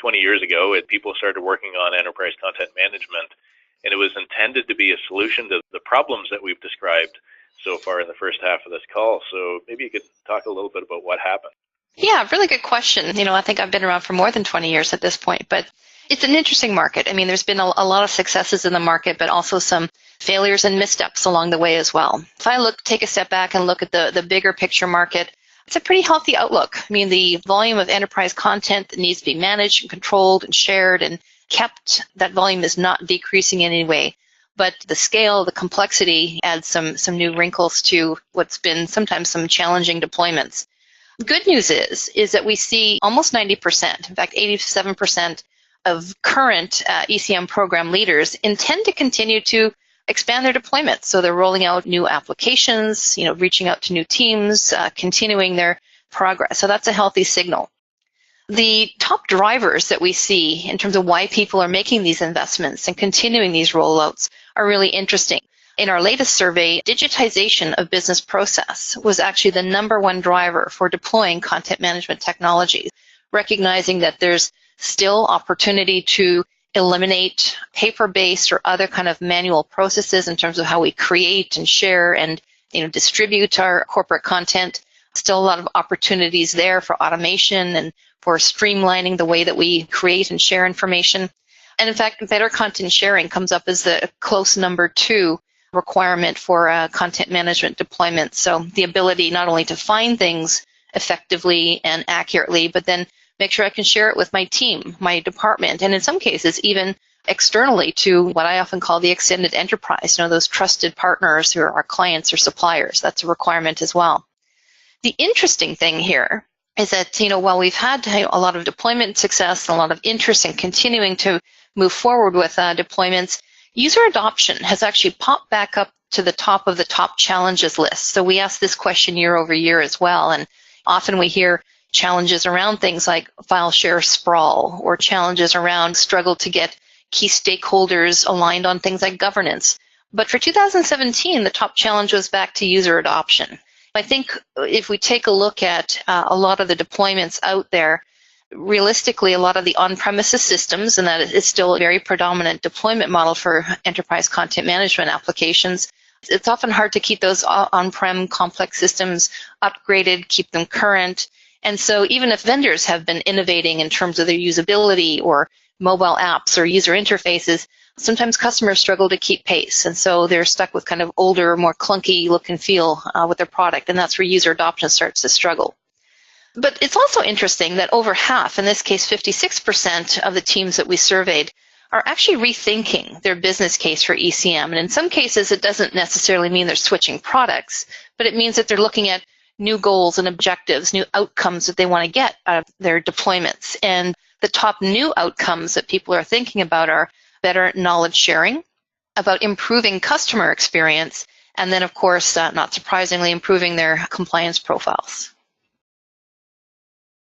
20 years ago, people started working on enterprise content management, and it was intended to be a solution to the problems that we've described so far in the first half of this call. So maybe you could talk a little bit about what happened. Yeah, really good question. I think I've been around for more than 20 years at this point, but it's an interesting market. I mean, there's been a lot of successes in the market, but also some failures and missteps along the way as well. If I take a step back and look at the bigger picture market, it's a pretty healthy outlook. I mean, the volume of enterprise content that needs to be managed and controlled and shared and kept, that volume is not decreasing in any way. But the scale, the complexity adds some new wrinkles to what's been sometimes some challenging deployments. Good news is that we see almost 90%, in fact 87% of current ECM program leaders intend to continue to expand their deployments. So they're rolling out new applications, reaching out to new teams, continuing their progress. So that's a healthy signal. The top drivers that we see in terms of why people are making these investments and continuing these rollouts are really interesting. In our latest survey, digitization of business process was actually the number one driver for deploying content management technologies, recognizing that there's still opportunity to eliminate paper-based or other kind of manual processes in terms of how we create and share and distribute our corporate content. Still a lot of opportunities there for automation and for streamlining the way that we create and share information. And in fact, better content sharing comes up as the close number 2 requirement for content management deployment. So the ability not only to find things effectively and accurately, but then make sure I can share it with my team, my department, and in some cases even externally to what I often call the extended enterprise, those trusted partners who are our clients or suppliers. That's a requirement as well. The interesting thing here is that, while we've had a lot of deployment success and a lot of interest in continuing to move forward with deployments, user adoption has actually popped back up to the top of the top challenges list. So we ask this question year over year as well, and often we hear challenges around things like file share sprawl or challenges around struggle to get key stakeholders aligned on things like governance. But for 2017, the top challenge was back to user adoption. I think if we take a look at a lot of the deployments out there, realistically, a lot of the on-premises systems, and that is still a very predominant deployment model for enterprise content management applications, it's often hard to keep those on-prem complex systems upgraded, keep them current. And so even if vendors have been innovating in terms of their usability or mobile apps or user interfaces, sometimes customers struggle to keep pace. And so they're stuck with kind of older, more clunky look and feel with their product. And that's where user adoption starts to struggle. But it's also interesting that over half, in this case 56% of the teams that we surveyed, are actually rethinking their business case for ECM. And in some cases, it doesn't necessarily mean they're switching products, but it means that they're looking at new goals and objectives, new outcomes that they want to get out of their deployments. And the top new outcomes that people are thinking about are better knowledge sharing, about improving customer experience, and then, of course, not surprisingly, improving their compliance profiles.